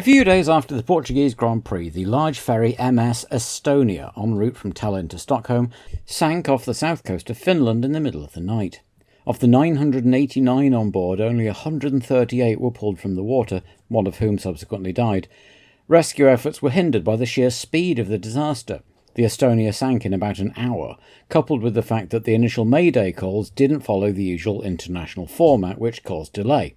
few days after the Portuguese Grand Prix, the large ferry MS Estonia, en route from Tallinn to Stockholm, sank off the south coast of Finland in the middle of the night. Of the 989 on board, only 138 were pulled from the water, one of whom subsequently died. Rescue efforts were hindered by the sheer speed of the disaster. The Estonia sank in about an hour, coupled with the fact that the initial Mayday calls didn't follow the usual international format, which caused delay.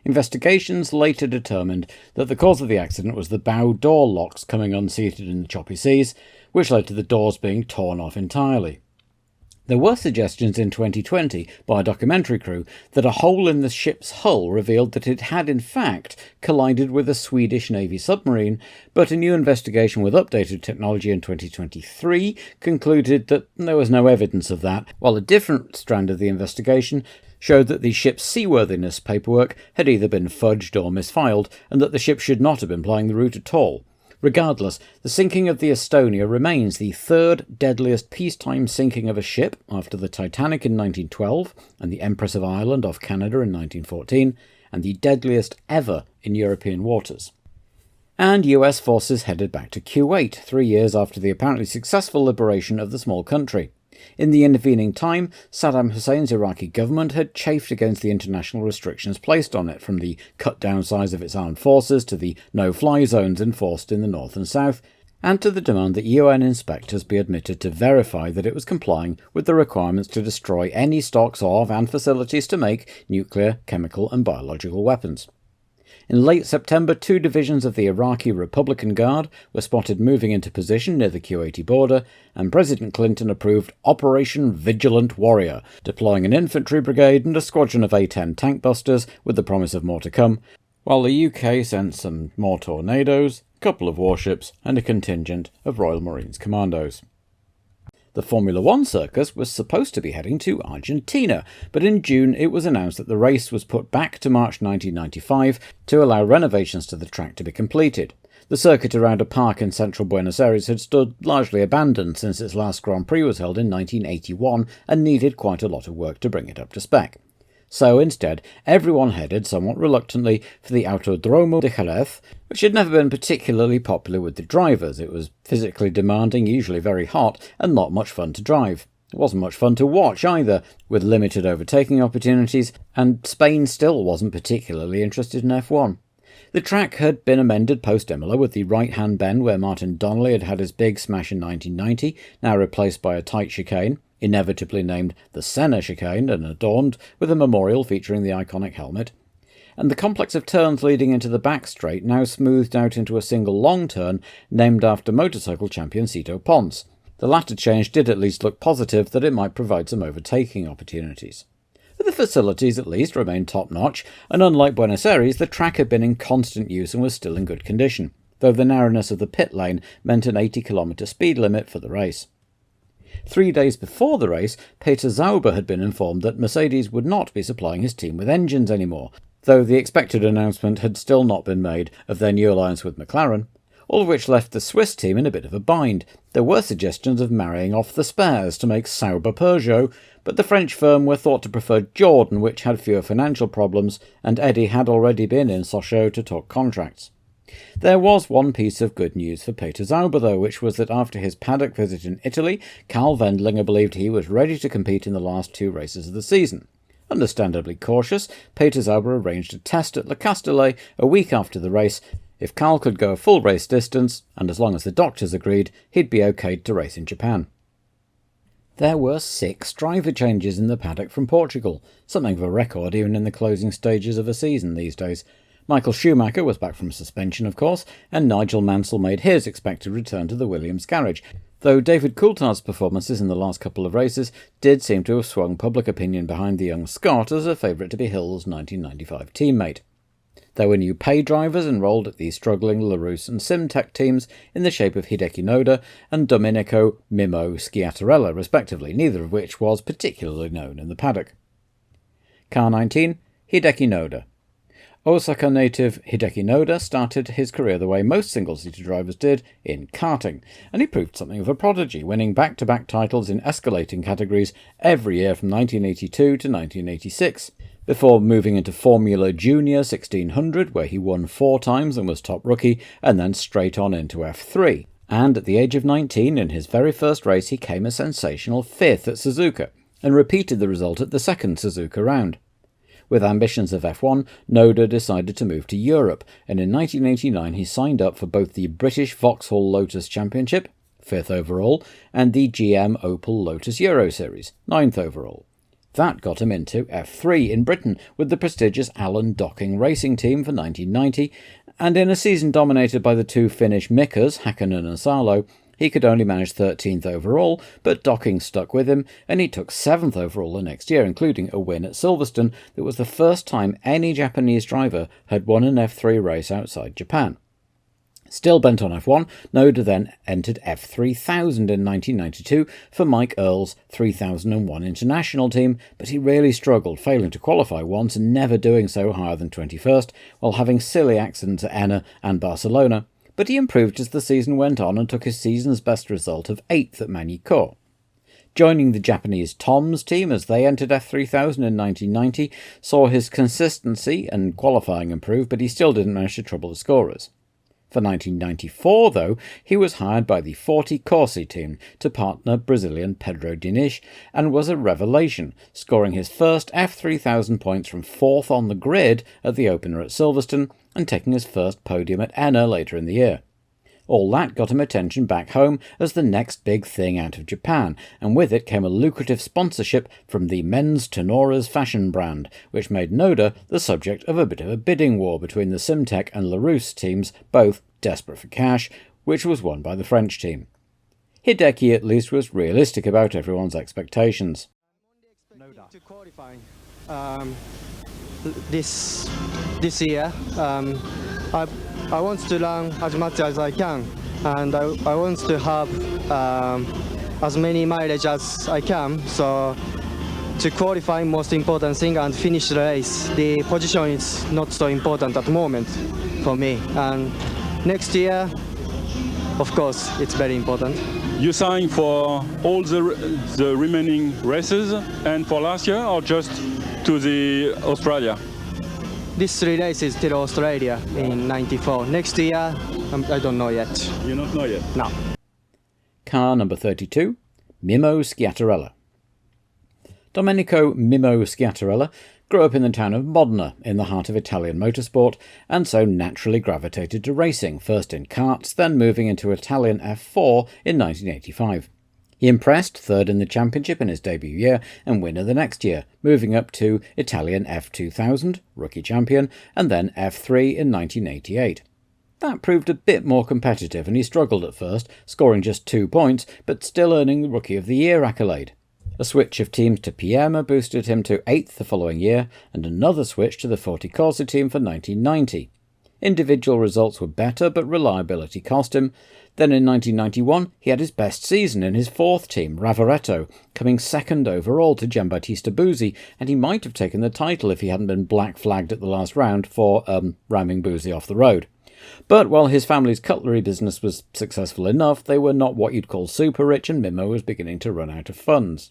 Investigations later determined that the cause of the accident was the bow door locks coming unseated in the choppy seas, which led to the doors being torn off entirely. There were suggestions in 2020 by a documentary crew that a hole in the ship's hull revealed that it had in fact collided with a Swedish Navy submarine, but a new investigation with updated technology in 2023 concluded that there was no evidence of that, while a different strand of the investigation showed that the ship's seaworthiness paperwork had either been fudged or misfiled, and that the ship should not have been plying the route at all. Regardless, the sinking of the Estonia remains the third deadliest peacetime sinking of a ship after the Titanic in 1912 and the Empress of Ireland off Canada in 1914, and the deadliest ever in European waters. And US forces headed back to Kuwait 3 years after the apparently successful liberation of the small country. In the intervening time, Saddam Hussein's Iraqi government had chafed against the international restrictions placed on it, from the cut-down size of its armed forces to the no-fly zones enforced in the north and south, and to the demand that UN inspectors be admitted to verify that it was complying with the requirements to destroy any stocks of and facilities to make nuclear, chemical and biological weapons. In late September, 2 divisions of the Iraqi Republican Guard were spotted moving into position near the Kuwaiti border, and President Clinton approved Operation Vigilant Warrior, deploying an infantry brigade and a squadron of A-10 tank busters with the promise of more to come, while the UK sent some more tornadoes, a couple of warships, and a contingent of Royal Marines commandos. The Formula One circus was supposed to be heading to Argentina, but in June it was announced that the race was put back to March 1995 to allow renovations to the track to be completed. The circuit around a park in central Buenos Aires had stood largely abandoned since its last Grand Prix was held in 1981 and needed quite a lot of work to bring it up to spec. So instead, everyone headed, somewhat reluctantly, for the Autodromo de Jerez, which had never been particularly popular with the drivers. It was physically demanding, usually very hot, and not much fun to drive. It wasn't much fun to watch either, with limited overtaking opportunities, and Spain still wasn't particularly interested in F1. The track had been amended post-Imola, with the right-hand bend where Martin Donnelly had had his big smash in 1990, now replaced by a tight chicane, inevitably named the Senna chicane and adorned with a memorial featuring the iconic helmet, and the complex of turns leading into the back straight now smoothed out into a single long turn named after motorcycle champion Cito Pons. The latter change did at least look positive that it might provide some overtaking opportunities. But the facilities at least remained top-notch, and unlike Buenos Aires, the track had been in constant use and was still in good condition, though the narrowness of the pit lane meant an 80km speed limit for the race. 3 days before the race, Peter Sauber had been informed that Mercedes would not be supplying his team with engines anymore, though the expected announcement had still not been made of their new alliance with McLaren, all of which left the Swiss team in a bit of a bind. There were suggestions of marrying off the spares to make Sauber Peugeot, but the French firm were thought to prefer Jordan, which had fewer financial problems, and Eddie had already been in Sochaux to talk contracts. There was one piece of good news for Peter Sauber, though, which was that after his paddock visit in Italy, Karl Wendlinger believed he was ready to compete in the last 2 races of the season. Understandably cautious, Peter Sauber arranged a test at Le Castellet a week after the race. If Karl could go a full race distance, and as long as the doctors agreed, he'd be okayed to race in Japan. There were 6 driver changes in the paddock from Portugal, something of a record even in the closing stages of a season these days. Michael Schumacher was back from suspension, of course, and Nigel Mansell made his expected return to the Williams garage, though David Coulthard's performances in the last couple of races did seem to have swung public opinion behind the young Scot as a favourite to be Hill's 1995 teammate. There were new pay drivers enrolled at the struggling Larousse and Simtech teams in the shape of Hideki Noda and Domenico Mimmo Schiattarella, respectively, neither of which was particularly known in the paddock. Car 19, Hideki Noda. Osaka native Hideki Noda started his career the way most single-seater drivers did, in karting, and he proved something of a prodigy, winning back-to-back titles in escalating categories every year from 1982 to 1986. before moving into Formula Junior 1600, where he won 4 times and was top rookie, and then straight on into F3. And at the age of 19, in his very first race, he came a sensational 5th at Suzuka, and repeated the result at the second Suzuka round. With ambitions of F1, Noda decided to move to Europe, and in 1989 he signed up for both the British Vauxhall Lotus Championship, 5th overall, and the GM Opel Lotus Euro Series, 9th overall. That got him into F3 in Britain with the prestigious Allen Docking Racing Team for 1990, and in a season dominated by the 2 Finnish Mikas, Häkkinen and Salo, he could only manage 13th overall, but Docking stuck with him, and he took 7th overall the next year, including a win at Silverstone that was the first time any Japanese driver had won an F3 race outside Japan. Still bent on F1, Noda then entered F3000 in 1992 for Mike Earle's 3001 international team, but he really struggled, failing to qualify once and never doing so higher than 21st, while having silly accidents at Enna and Barcelona. But he improved as the season went on and took his season's best result of 8th at Magny-Cours. Joining the Japanese Toms team as they entered F3000 in 1990 saw his consistency and qualifying improve, but he still didn't manage to trouble the scorers. For 1994, though, he was hired by the Forte Corsi team to partner Brazilian Pedro Diniz and was a revelation, scoring his first F3000 points from 4th on the grid at the opener at Silverstone and taking his first podium at Enna later in the year. All that got him attention back home as the next big thing out of Japan, and with it came a lucrative sponsorship from the men's Tenoras fashion brand, which made Noda the subject of a bit of a bidding war between the Simtek and Larousse teams, both desperate for cash, which was won by the French team. Hideki at least was realistic about everyone's expectations. To qualify this year, I want to learn as much as I can, and I want to have as many mileage as I can. So to qualify, most important thing, and finish the race. The position is not so important at the moment for me. And next year, of course, it's very important. You signed for all the remaining races, and for last year, or just to the Australia? These 3 races till Australia in '94. Next year, I don't know yet. You don't know yet? No. Car number 32, Mimmo Schiattarella. Domenico Mimmo Schiattarella grew up in the town of Modena, in the heart of Italian motorsport, and so naturally gravitated to racing, first in karts, then moving into Italian F4 in 1985. He impressed, 3rd in the championship in his debut year and winner the next year, moving up to Italian F2000, rookie champion, and then F3 in 1988. That proved a bit more competitive, and he struggled at first, scoring just 2 points, but still earning the Rookie of the Year accolade. A switch of teams to Piema boosted him to 8th the following year, and another switch to the Forte Corsi team for 1990. Individual results were better, but reliability cost him. Then in 1991, he had his best season in his 4th team, Ravaretto, coming 2nd overall to Giambattista Buzzi, and he might have taken the title if he hadn't been black flagged at the last round for ramming Buzzi off the road. But while his family's cutlery business was successful enough, they were not what you'd call super rich, and Mimmo was beginning to run out of funds.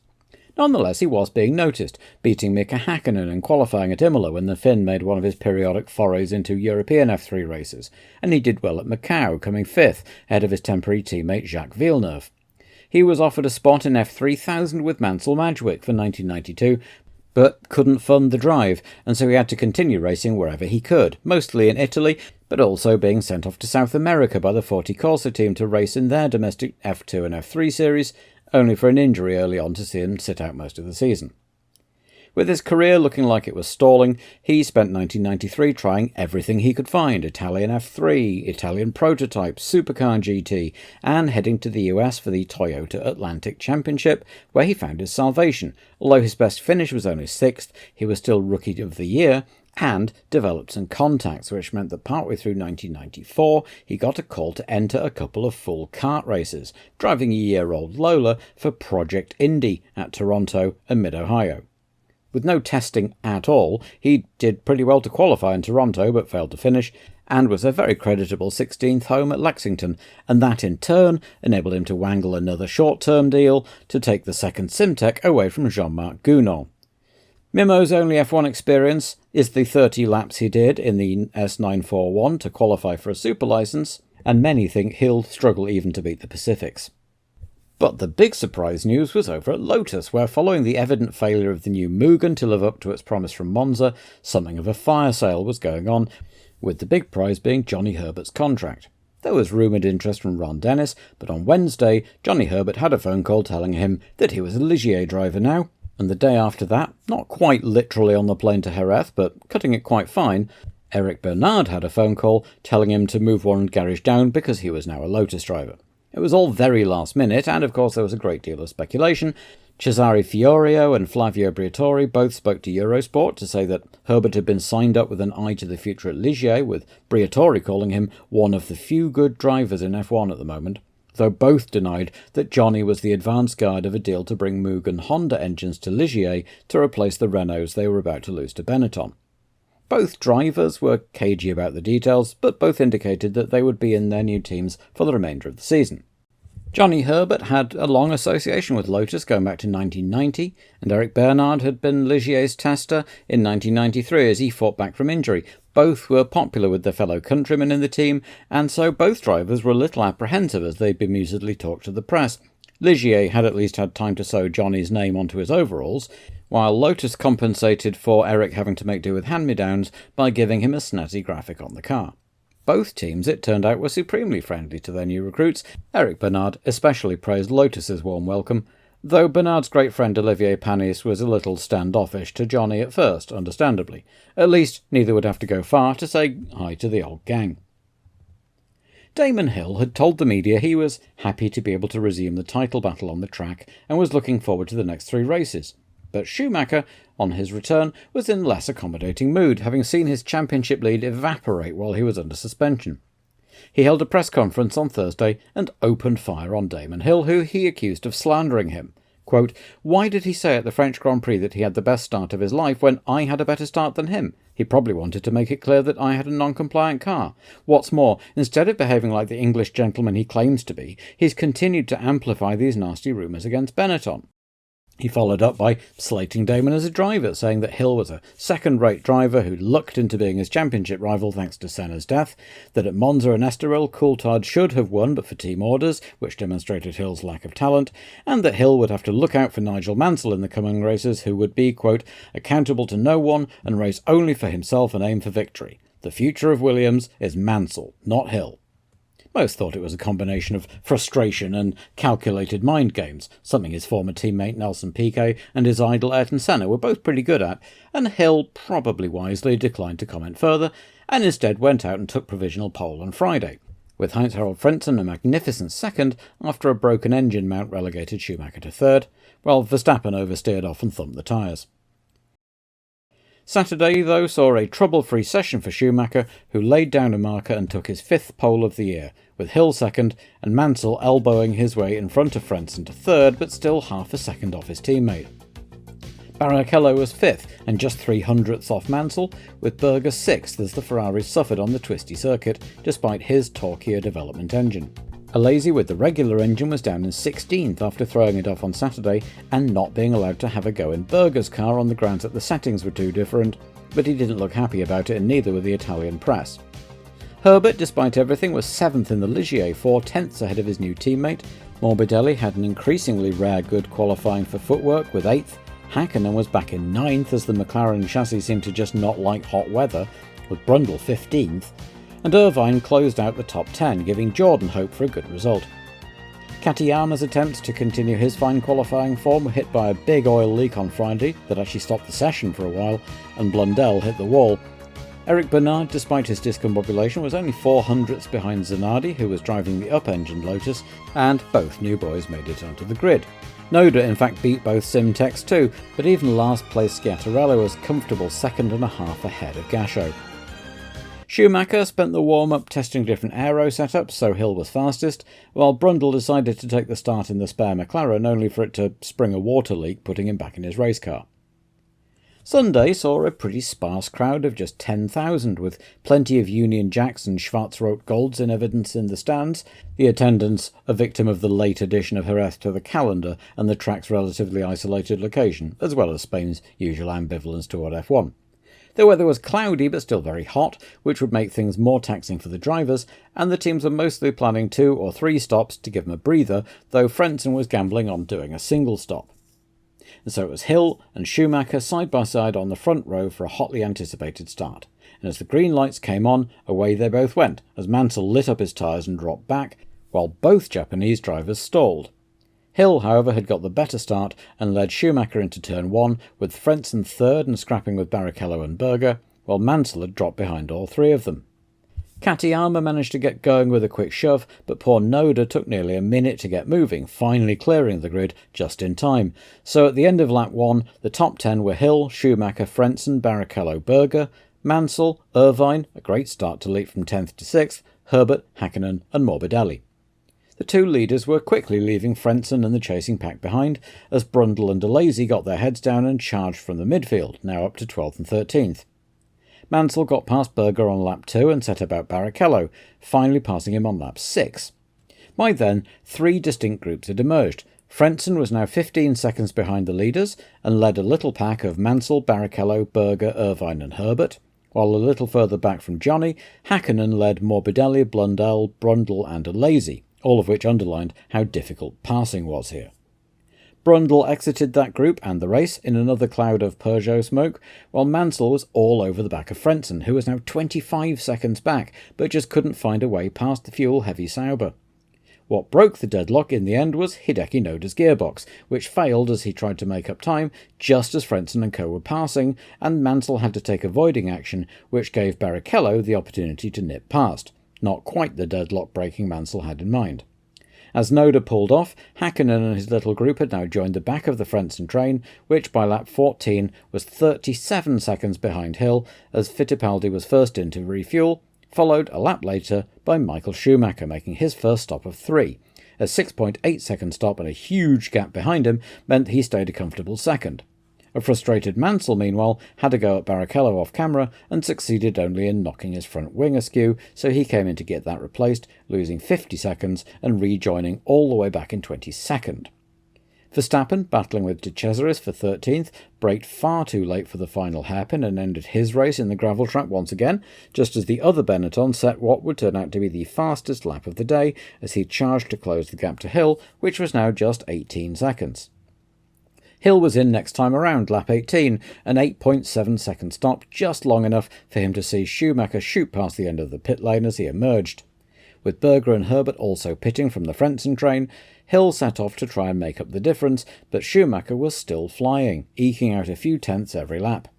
Nonetheless, he was being noticed, beating Mika Häkkinen and qualifying at Imola when the Finn made one of his periodic forays into European F3 races, and he did well at Macau, coming 5th, ahead of his temporary teammate Jacques Villeneuve. He was offered a spot in F3000 with Mansell Madgwick for 1992, but couldn't fund the drive, and so he had to continue racing wherever he could, mostly in Italy, but also being sent off to South America by the Forte Corsa team to race in their domestic F2 and F3 series, only for an injury early on to see him sit out most of the season. With his career looking like it was stalling, he spent 1993 trying everything he could find: Italian F3, Italian Prototype, Supercar GT, and heading to the US for the Toyota Atlantic Championship, where he found his salvation. Although his best finish was only 6th, he was still Rookie of the Year, and developed some contacts, which meant that partway through 1994 he got a call to enter a couple of full kart races, driving a year-old Lola for Project Indy at Toronto and Mid-Ohio. With no testing at all, he did pretty well to qualify in Toronto but failed to finish, and was a very creditable 16th home at Lexington, and that in turn enabled him to wangle another short-term deal to take the second Simtek away from Jean-Marc Gounon. Mimmo's only F1 experience is the 30 laps he did in the S941 to qualify for a super licence, and many think he'll struggle even to beat the Pacifics. But the big surprise news was over at Lotus, where following the evident failure of the new Mugen to live up to its promise from Monza, something of a fire sale was going on, with the big prize being Johnny Herbert's contract. There was rumoured interest from Ron Dennis, but on Wednesday, Johnny Herbert had a phone call telling him that he was a Ligier driver now, and the day after that, not quite literally on the plane to Jerez, but cutting it quite fine, Eric Bernard had a phone call telling him to move Warren Garage down because he was now a Lotus driver. It was all very last minute, and of course there was a great deal of speculation. Cesare Fiorio and Flavio Briatore both spoke to Eurosport to say that Herbert had been signed up with an eye to the future at Ligier, with Briatore calling him one of the few good drivers in F1 at the moment, though both denied that Johnny was the advance guard of a deal to bring Mugen Honda engines to Ligier to replace the Renaults they were about to lose to Benetton. Both drivers were cagey about the details, but both indicated that they would be in their new teams for the remainder of the season. Johnny Herbert had a long association with Lotus going back to 1990, and Eric Bernard had been Ligier's tester in 1993 as he fought back from injury. Both were popular with their fellow countrymen in the team, and so both drivers were a little apprehensive as they bemusedly talked to the press. Ligier had at least had time to sew Johnny's name onto his overalls, while Lotus compensated for Eric having to make do with hand-me-downs by giving him a snazzy graphic on the car. Both teams, it turned out, were supremely friendly to their new recruits. Eric Bernard especially praised Lotus's warm welcome, though Bernard's great friend Olivier Panis was a little standoffish to Johnny at first, understandably. At least neither would have to go far to say hi to the old gang. Damon Hill had told the media he was happy to be able to resume the title battle on the track and was looking forward to the next 3 races. But Schumacher, on his return, was in less accommodating mood, having seen his championship lead evaporate while he was under suspension. He held a press conference on Thursday and opened fire on Damon Hill, who he accused of slandering him. Quote, "Why did he say at the French Grand Prix that he had the best start of his life when I had a better start than him? He probably wanted to make it clear that I had a non-compliant car. What's more, instead of behaving like the English gentleman he claims to be, he's continued to amplify these nasty rumours against Benetton." He followed up by slating Damon as a driver, saying that Hill was a second-rate driver who lucked into being his championship rival thanks to Senna's death, that at Monza and Estoril Coulthard should have won but for team orders, which demonstrated Hill's lack of talent, and that Hill would have to look out for Nigel Mansell in the coming races, who would be, quote, "accountable to no one and race only for himself and aim for victory. The future of Williams is Mansell, not Hill." Most thought it was a combination of frustration and calculated mind games, something his former teammate Nelson Piquet and his idol Ayrton Senna were both pretty good at, and Hill, probably wisely, declined to comment further, and instead went out and took provisional pole on Friday, with Heinz-Harald Frentzen a magnificent second after a broken engine mount relegated Schumacher to third, while Verstappen oversteered off and thumped the tyres. Saturday, though, saw a trouble-free session for Schumacher, who laid down a marker and took his 5th pole of the year, with Hill second and Mansell elbowing his way in front of Frentzen to third, but still half a second off his teammate. Barrichello was 5th and just 300ths off Mansell, with Berger 6th as the Ferrari suffered on the twisty circuit, despite his torquier development engine. Alesi with the regular engine was down in 16th after throwing it off on Saturday and not being allowed to have a go in Berger's car on the grounds that the settings were too different, but he didn't look happy about it, and neither were the Italian press. Herbert, despite everything, was 7th in the Ligier, 4/10ths ahead of his new teammate. Morbidelli had an increasingly rare good qualifying for footwork with 8th. Hakkinen was back in 9th as the McLaren chassis seemed to just not like hot weather, with Brundle 15th. And Irvine closed out the top 10, giving Jordan hope for a good result. Katayama's attempts to continue his fine qualifying form were hit by a big oil leak on Friday that actually stopped the session for a while, and Blundell hit the wall. Eric Bernard, despite his discombobulation, was only 400ths behind Zanardi, who was driving the up-engined Lotus, and both new boys made it onto the grid. Noda in fact beat both Simtex too, but even last-place Schiatarello was comfortable 2.5 ahead of Gasho. Schumacher spent the warm-up testing different aero setups, so Hill was fastest, while Brundle decided to take the start in the spare McLaren only for it to spring a water leak, putting him back in his race car. Sunday saw a pretty sparse crowd of just 10,000, with plenty of Union Jacks and Schwarzrot Golds in evidence in the stands, the attendance a victim of the late addition of Jerez to the calendar and the track's relatively isolated location, as well as Spain's usual ambivalence toward F1. The weather was cloudy but still very hot, which would make things more taxing for the drivers, and the teams were mostly planning 2 or 3 stops to give them a breather, though Frentzen was gambling on doing a single stop. And so it was Hill and Schumacher side by side on the front row for a hotly anticipated start. And as the green lights came on, away they both went, as Mansell lit up his tyres and dropped back, while both Japanese drivers stalled. Hill, however, had got the better start and led Schumacher into turn 1, with Frentzen third and scrapping with Barrichello and Berger, while Mansell had dropped behind all 3 of them. Katayama managed to get going with a quick shove, but poor Noda took nearly a minute to get moving, finally clearing the grid just in time. So at the end of lap 1, the top 10 were Hill, Schumacher, Frentzen, Barrichello, Berger, Mansell, Irvine, a great start to leap from 10th to 6th, Herbert, Hakkinen and Morbidelli. The 2 leaders were quickly leaving Frentzen and the chasing pack behind, as Brundle and Deleuze got their heads down and charged from the midfield, now up to 12th and 13th. Mansell got past Berger on lap 2 and set about Barrichello, finally passing him on lap 6. By then, 3 distinct groups had emerged. Frentzen was now 15 seconds behind the leaders and led a little pack of Mansell, Barrichello, Berger, Irvine and Herbert, while a little further back from Johnny, Hakkinen led Morbidelli, Blundell, Brundle and Deleuze, all of which underlined how difficult passing was here. Brundle exited that group and the race in another cloud of Peugeot smoke, while Mansell was all over the back of Frentzen, who was now 25 seconds back, but just couldn't find a way past the fuel-heavy Sauber. What broke the deadlock in the end was Hideki Noda's gearbox, which failed as he tried to make up time just as Frentzen and co were passing, and Mansell had to take avoiding action, which gave Barrichello the opportunity to nip past. Not quite the deadlock-breaking Mansell had in mind. As Noda pulled off, Hakkinen and his little group had now joined the back of the Frentzen train, which by lap 14 was 37 seconds behind Hill, as Fittipaldi was first in to refuel, followed a lap later by Michael Schumacher making his first stop of 3. A 6.8 second stop and a huge gap behind him meant he stayed a comfortable second. A frustrated Mansell, meanwhile, had to go at Barrichello off camera and succeeded only in knocking his front wing askew, so he came in to get that replaced, losing 50 seconds and rejoining all the way back in 22nd. Verstappen, battling with De Cesaris for 13th, braked far too late for the final hairpin and ended his race in the gravel trap once again, just as the other Benetton set what would turn out to be the fastest lap of the day as he charged to close the gap to Hill, which was now just 18 seconds. Hill was in next time around, lap 18, an 8.7 second stop, just long enough for him to see Schumacher shoot past the end of the pit lane as he emerged. With Berger and Herbert also pitting from the Frentzen train, Hill set off to try and make up the difference, but Schumacher was still flying, eking out a few tenths every lap.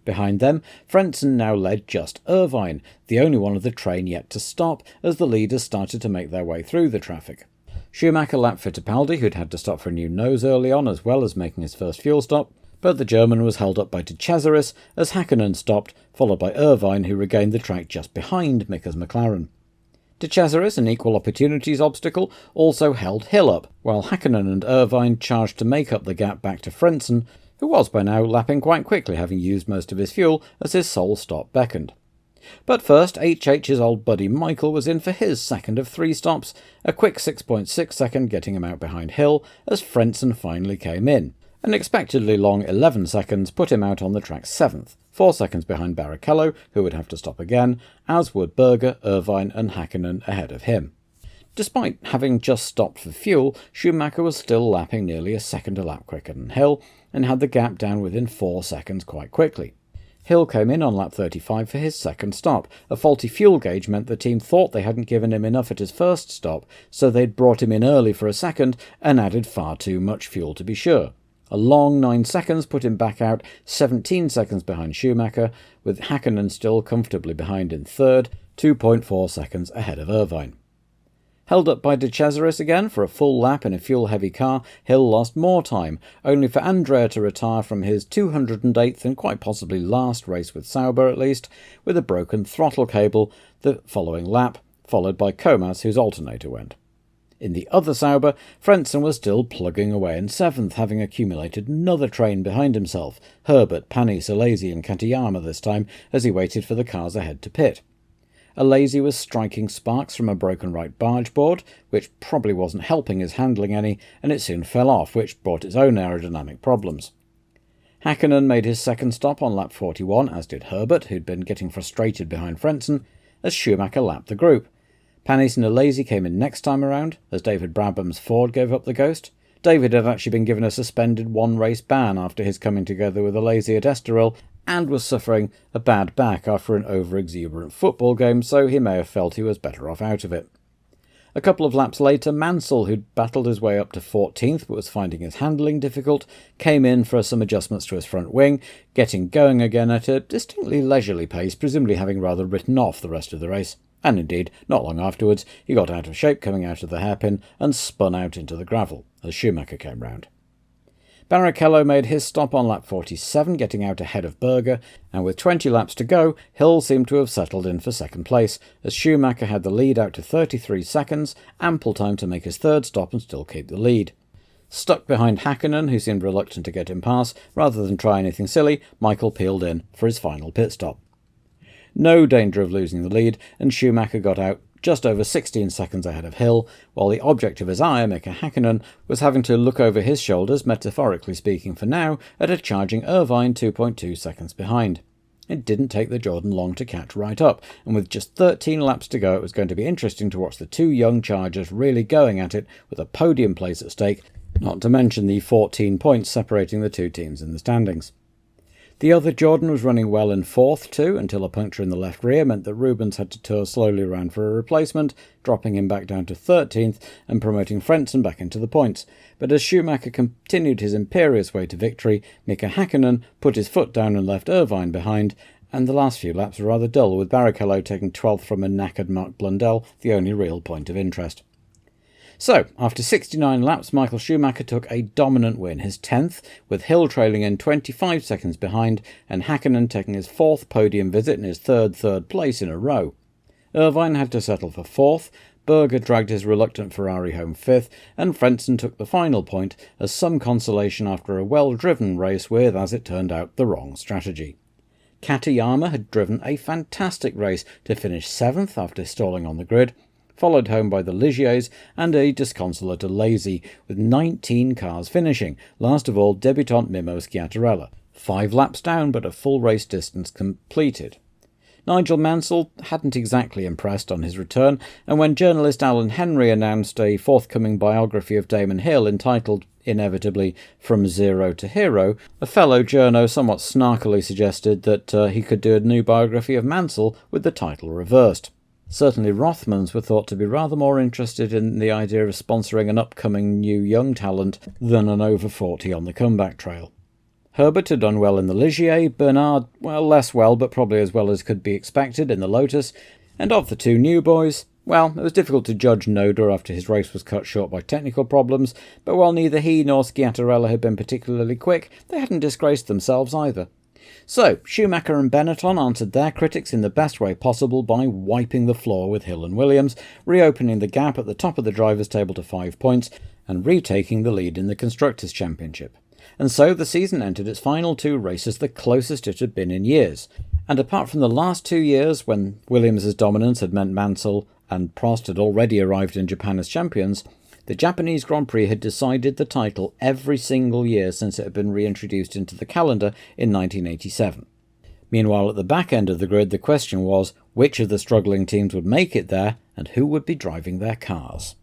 Behind them, Frentzen now led just Irvine, the only one of the train yet to stop, as the leaders started to make their way through the traffic. Schumacher lapped Fittipaldi, who'd had to stop for a new nose early on as well as making his first fuel stop, but the German was held up by De Cesaris as Hakkinen stopped, followed by Irvine, who regained the track just behind Mika's McLaren. De Cesaris, an equal opportunities obstacle, also held Hill up, while Hakkinen and Irvine charged to make up the gap back to Frentzen, who was by now lapping quite quickly, having used most of his fuel as his sole stop beckoned. But first, HH's old buddy Michael was in for his second of 3 stops, a quick 6.6 second getting him out behind Hill as Frentzen finally came in. An expectedly long 11 seconds put him out on the track 7th, 4 seconds behind Barrichello, who would have to stop again, as would Berger, Irvine and Hakkinen ahead of him. Despite having just stopped for fuel, Schumacher was still lapping nearly a second a lap quicker than Hill, and had the gap down within 4 seconds quite quickly. Hill came in on lap 35 for his second stop. A faulty fuel gauge meant the team thought they hadn't given him enough at his first stop, so they'd brought him in early for a second and added far too much fuel to be sure. A long 9 seconds put him back out 17 seconds behind Schumacher, with Hakkinen still comfortably behind in third, 2.4 seconds ahead of Irvine. Held up by De Cesaris again for a full lap in a fuel-heavy car, Hill lost more time, only for Andrea to retire from his 208th and quite possibly last race with Sauber at least, with a broken throttle cable the following lap, followed by Comas, whose alternator went. In the other Sauber, Frentzen was still plugging away in 7th, having accumulated another train behind himself, Herbert, Panis, Alesi and Katayama this time, as he waited for the cars ahead to pit. Alesi was striking sparks from a broken right barge board, which probably wasn't helping his handling any, and it soon fell off, which brought its own aerodynamic problems. Hakkinen made his second stop on lap 41, as did Herbert, who'd been getting frustrated behind Frentzen, as Schumacher lapped the group. Panis and Alesi came in next time around, as David Brabham's Ford gave up the ghost. David had actually been given a suspended one-race ban after his coming together with Alesi at Estoril, and was suffering a bad back after an over-exuberant football game, so he may have felt he was better off out of it. A couple of laps later, Mansell, who'd battled his way up to 14th but was finding his handling difficult, came in for some adjustments to his front wing, getting going again at a distinctly leisurely pace, presumably having rather written off the rest of the race. And indeed, not long afterwards, he got out of shape coming out of the hairpin and spun out into the gravel, as Schumacher came round. Barrichello made his stop on lap 47, getting out ahead of Berger, and with 20 laps to go, Hill seemed to have settled in for second place, as Schumacher had the lead out to 33 seconds, ample time to make his third stop and still keep the lead. Stuck behind Hakkinen, who seemed reluctant to get him past, rather than try anything silly, Michael peeled in for his final pit stop. No danger of losing the lead, and Schumacher got out just over 16 seconds ahead of Hill, while the object of his ire, Mika Hakkinen, was having to look over his shoulders, metaphorically speaking for now, at a charging Irvine 2.2 seconds behind. It didn't take the Jordan long to catch right up, and with just 13 laps to go, it was going to be interesting to watch the two young chargers really going at it with a podium place at stake, not to mention the 14 points separating the two teams in the standings. The other Jordan was running well in 4th too, until a puncture in the left rear meant that Rubens had to tour slowly around for a replacement, dropping him back down to 13th and promoting Frentzen back into the points. But as Schumacher continued his imperious way to victory, Mika Hakkinen put his foot down and left Irvine behind, and the last few laps were rather dull, with Barrichello taking 12th from a knackered Mark Blundell, the only real point of interest. So, after 69 laps, Michael Schumacher took a dominant win, his 10th, with Hill trailing in 25 seconds behind, and Hakkinen taking his 4th podium visit and his third place in a row. Irvine had to settle for 4th, Berger dragged his reluctant Ferrari home 5th, and Frentzen took the final point as some consolation after a well-driven race with, as it turned out, the wrong strategy. Katayama had driven a fantastic race to finish 7th after stalling on the grid, followed home by the Ligiers and a disconsolate Alesi, with 19 cars finishing, last of all debutant Mimmo Schiattarella, 5 laps down but a full race distance completed. Nigel Mansell hadn't exactly impressed on his return, and when journalist Alan Henry announced a forthcoming biography of Damon Hill entitled, inevitably, From Zero to Hero, a fellow journo somewhat snarkily suggested that he could do a new biography of Mansell with the title reversed. Certainly Rothmans were thought to be rather more interested in the idea of sponsoring an upcoming new young talent than an over 40 on the comeback trail. Herbert had done well in the Ligier, Bernard, well, less well, but probably as well as could be expected in the Lotus, and of the two new boys, well, it was difficult to judge Noda after his race was cut short by technical problems, but while neither he nor Schiattarella had been particularly quick, they hadn't disgraced themselves either. So, Schumacher and Benetton answered their critics in the best way possible by wiping the floor with Hill and Williams, reopening the gap at the top of the drivers' table to 5 points, and retaking the lead in the Constructors' Championship. And so the season entered its final 2 races the closest it had been in years. And apart from the last 2 years, when Williams' dominance had meant Mansell and Prost had already arrived in Japan as champions, the Japanese Grand Prix had decided the title every single year since it had been reintroduced into the calendar in 1987. Meanwhile, at the back end of the grid, the question was which of the struggling teams would make it there and who would be driving their cars.